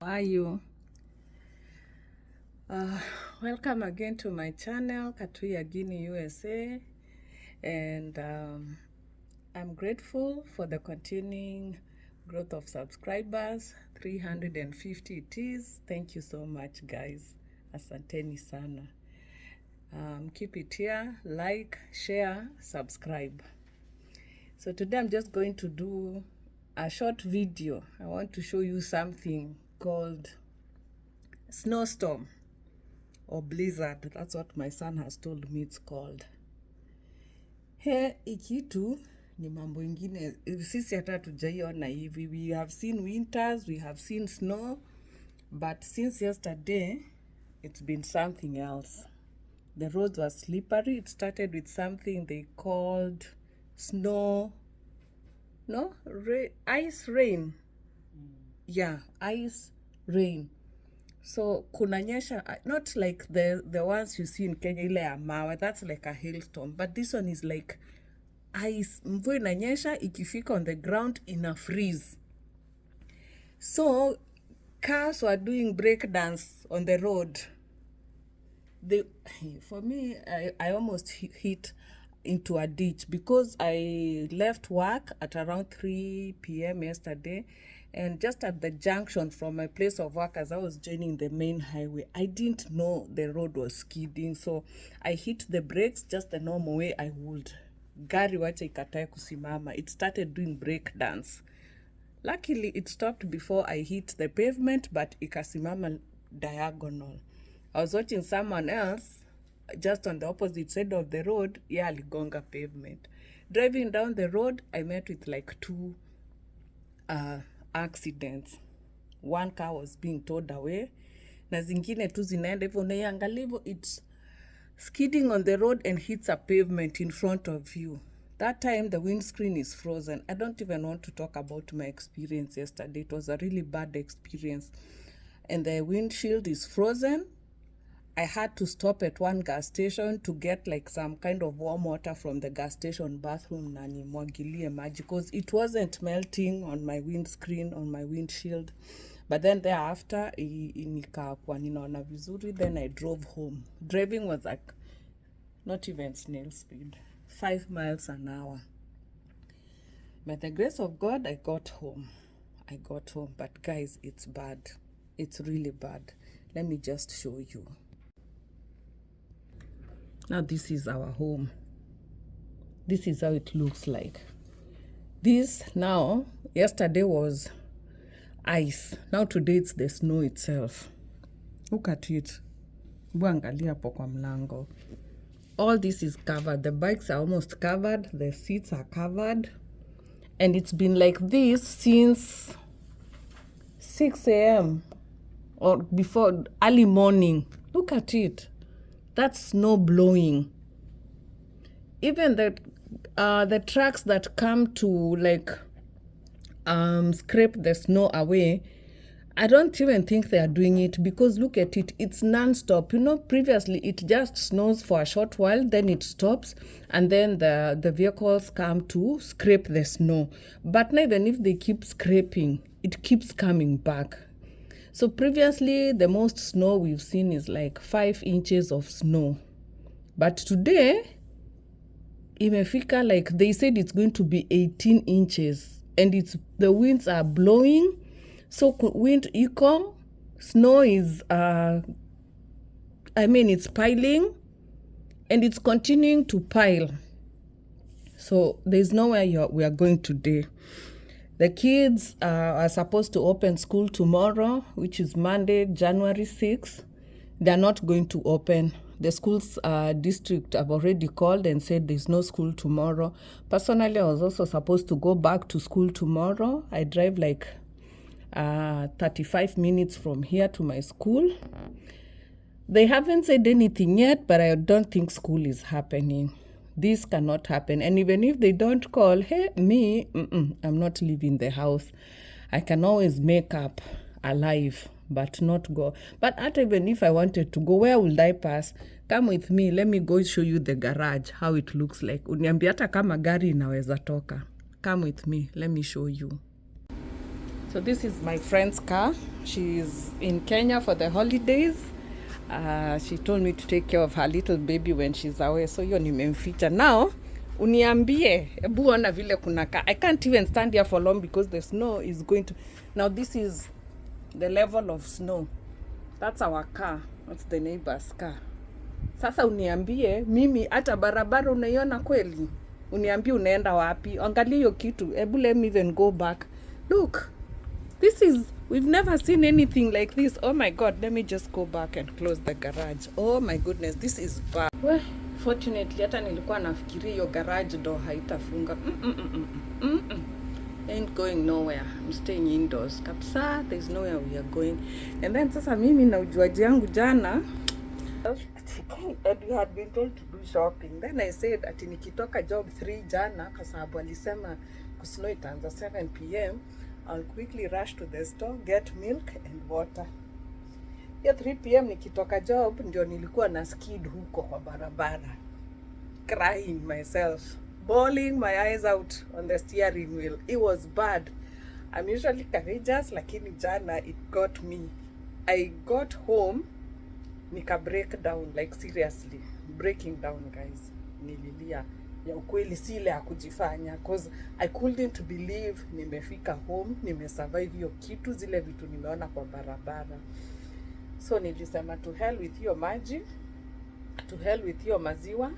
How are you? Uh, Welcome again to my channel, Katuya Guinea USA, and I'm grateful for the continuing growth of subscribers. 350 it is. Thank you so much, guys. Asanteni sana. Keep it here, like, share, subscribe. So today I'm just going to do a short video. I want to show you something called snowstorm or blizzard. That's what my son has told me it's called. He ikitu ni mambo ingine sisi hata tujaiona hivi. We have seen winters, we have seen snow, but since yesterday it's been something else. The roads were slippery. It started with something they called ice rain. Yeah, ice rain. So kunanyesha, not like the ones you see in Kenya ile ya mawe, that's like a hailstorm, but this one is like ice. Mvua inanyesha, ikifika on the ground ina freeze. So cars were doing break dance on the road. For me, I almost hit into a ditch because I left work at around 3 p.m. yesterday, and just at the junction from my place of work, as I was joining the main highway, I didn't know the road was skidding, so I hit the brakes just the normal way I would. Gari wacha ikatae kusimama. It started doing break dance. Luckily, it stopped before I hit the pavement, but ikasimama diagonal. I was watching someone else just on the opposite side of the road, aligonga pavement. Driving down the road, I met with like two accidents. One car was being towed away, na zingine tu zinaenda hivyo, unaiangalia hivyo, it's skidding on the road and hits a pavement in front of you. That time the windscreen is frozen. I don't even want to talk about my experience yesterday. It was a really bad experience. And the windshield is frozen. I had to stop at one gas station to get like some kind of warm water from the gas station bathroom na nimwagilie maji because it wasn't melting on my windscreen, on my windshield. But then thereafter, nikakuwa ninaona vizuri, then I drove home. Driving was like not even snail speed, 5 miles an hour. By the grace of God, I got home. But guys, it's bad. It's really bad. Let me just show you. Now this is our home. This is how it looks like. This now, yesterday was ice. Now today it's the snow itself. Look at it. Buangalia hapo kwa mlango. All this is covered. The bikes are almost covered. The seats are covered. And it's been like this since 6 a.m. or before early morning. Look at it. That's snow blowing. Even the trucks that come to like scrape the snow away, I don't even think they are doing it because look at it, it's non-stop. Previously it just snows for a short while, then it stops, and then the vehicles come to scrape the snow. But now even if they keep scraping, it keeps coming back. So previously, the most snow we've seen is like 5 inches of snow. But today, imefika, like they said it's going to be 18 inches. And the winds are blowing. So wind iko, snow is, it's piling. And it's continuing to pile. So there's nowhere we are going today. The kids are supposed to open school tomorrow, which is Monday, January 6th. They're not going to open. The school's district have already called and said there's no school tomorrow. Personally, I was also supposed to go back to school tomorrow. I drive like 35 minutes from here to my school. They haven't said anything yet, but I don't think school is happening. This cannot happen. And even if they don't call, I'm not leaving the house. I can always make up alive, but not go. But even if I wanted to go, where would I pass? Come with me. Let me go show you the garage, how it looks like. Uniambia hata kama gari inaweza toka. Come with me. Let me show you. So this is my friend's car. She's in Kenya for the holidays. She told me to take care of her little baby when she's away, so hiyo nimemficha. Now uniambie, ebu ona vile kunaka. I can't even stand here for long because the snow is going to. Now this is the level of snow. That's our car. That's the neighbor's car. Sasa uniambie, mimi hata barabara unaiona kweli? Uniambie unaenda wapi? Angalia hiyo kitu. Ebu let me even go back. Look. This is, we've never seen anything like this. Oh my God, let me just go back and close the garage. Oh my goodness, this is bad. Well, fortunately, hata nilikuwa nafikiria hiyo garage door haitafunga. Ain't going nowhere. I'm staying indoors. Kapsa, there's nowhere we are going. And then sasa mimi na ujuaji yangu jana, and we had been told to do shopping. Then I said ati nikitoka job 3 jana kwa sababu alisema kusnow itaanza 7 p.m. I'll quickly rush to the store, get milk and water. Ya 3 p.m. nikitoka job ndio nilikuwa na skid huko kwa barabara. Crying myself, bawling my eyes out on the steering wheel. It was bad. I'm usually courageous, lakini jana it got me. I got home, nika break down, like seriously, breaking down guys. Nililia. Ya ukweli si ile ya kujifanya, cause I couldn't believe nimefika home, nimesurvive hiyo kitu, zile vitu nimeona kwa barabara. So nilisema to hell with hiyo maji, to hell with hiyo maziwa,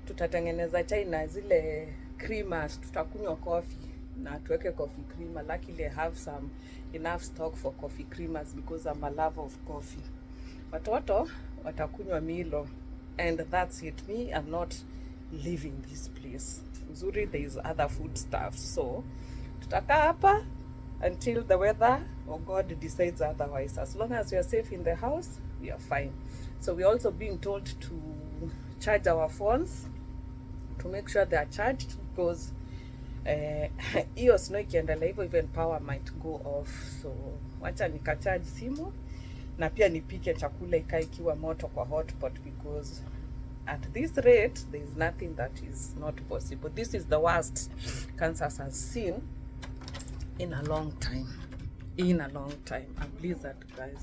tutatengeneza chai na zile creamers, tutakunywa coffee na tuweke coffee creamer. Luckily I have some enough stock for coffee creamers because I'm a lover of coffee. Watoto watakunywa Milo and that's it. Me, I'm not leaving this place. Uzuri, there is other food stuff, so tutakaa hapa until the weather or God decides otherwise. As long as we are safe in the house, we are fine. So we're also being told to charge our phones, to make sure they are charged, because hiyo snow ikiendelea hivyo even power might go off. So wacha nikacharge simu na pia nipike chakula ikae ikiwa moto kwa hotpot, because at this rate, there is nothing that is not possible. This is the worst Kansas has seen in a long time. In a long time. A blizzard, guys.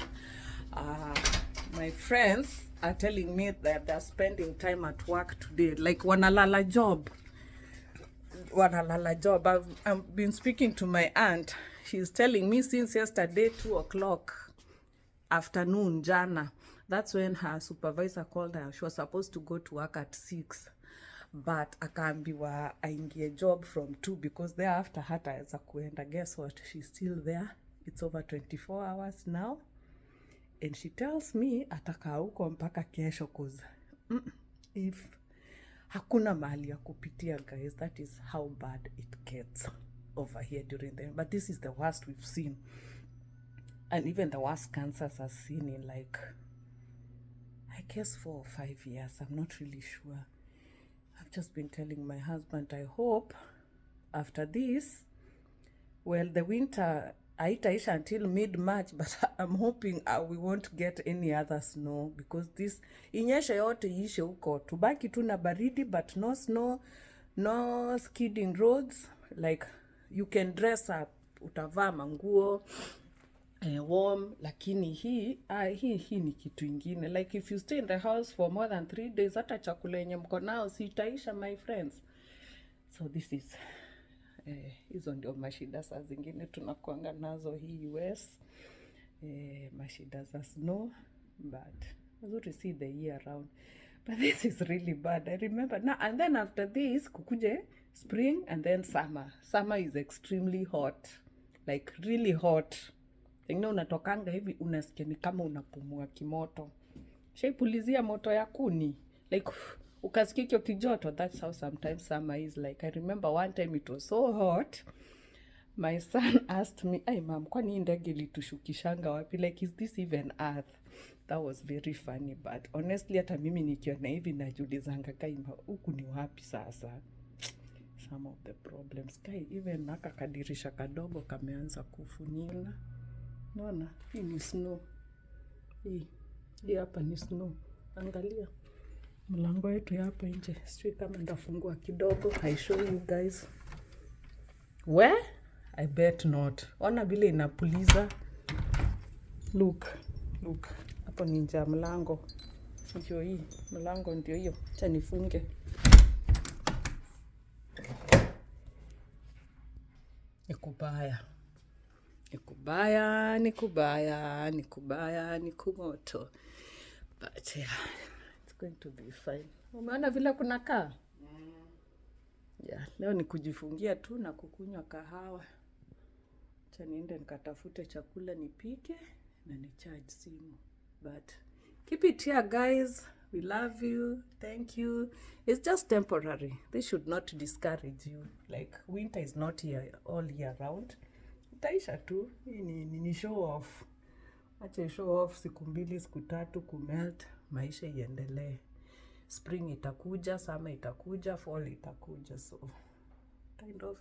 My friends are telling me that they're spending time at work today. Like wanalala job. Wanalala job. I've been speaking to my aunt. She's telling me since yesterday, 2 o'clock afternoon, jana. That's when her supervisor called her. She was supposed to go to work at 6, but akaambiwa aingie job from 2 because thereafter hataweza kuenda. Guess what? She's still there. It's over 24 hours now, and she tells me atakaa huko mpaka kesho, cause if hakuna mahali ya kupitia, guys, that is how bad it gets over here during them. But this is the worst we've seen, and even the worst Kansas has seen in like, I guess 4 or 5 years. I'm not really sure. I've just been telling my husband, I hope after this, well, the winter haitaisha until mid-March, but I'm hoping we won't get any other snow, because this inyeshe yote ishe huko, tubaki tu na baridi, but no snow, no skidding roads. Like you can dress up, utavaa manguo warm, lakini hii ni kitu ingine. Like if you stay in the house for more than 3 days, hata chakula yenye mko nao sitaisha, my friends. So this is hizo ndio mashida saa zingine tunakuanga nazo hii US, mashida za snow, but nzuri see the year round, but this is really bad. I remember now, and then after this kukuje spring and then summer. Summer is extremely hot, like really hot. Ingine unatokanga hivi unasikia ni kama unapumua kimoto. Shaipulizia moto ya kuni, like ukasikia hiyo kijoto. That's how sometimes summer is like. I remember one time it was so hot, my son asked me, "Ay mom, kwani ndege ilitushukishanga wapi? Like is this even earth?" That was very funny, but honestly hata mimi nikiona hivi najulizanga kaima huku ni wapi sasa. Some of the problems kai, even naka kadirisha kadogo kameanza kufunyila. Naona hii ni snow. Hii hapa ni snow. Angalia mlango wetu hapa nje. Sijui kama ndafungua kidogo. I show you guys. Where? I bet not. Ona vile inapuliza. Look, look. Hapo ni nje ya mlango. Ndio hii, mlango ndio hiyo. Acha nifunge. Nikubaya. Nikubaya, nikubaya, nikubaya, nikumoto. But yeah, it's going to be fine. Umeona vile kunakaa? Yeah, leo ni kujifungia tu na kukunywa kahawa. Acha niende nikatafute chakula nipike na ni charge simu. But keep it here, guys. We love you. Thank you. It's just temporary. This should not discourage you. Like, winter is not here all year round. Itaisha tu. Hii ni show off. Acha show off siku 2 siku 3 kumelt, maisha iendelee. Spring itakuja, summer itakuja, fall itakuja. So kind of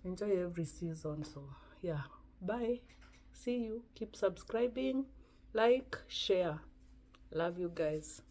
enjoy every season. So yeah, bye. See you. Keep subscribing, like, share. Love you guys.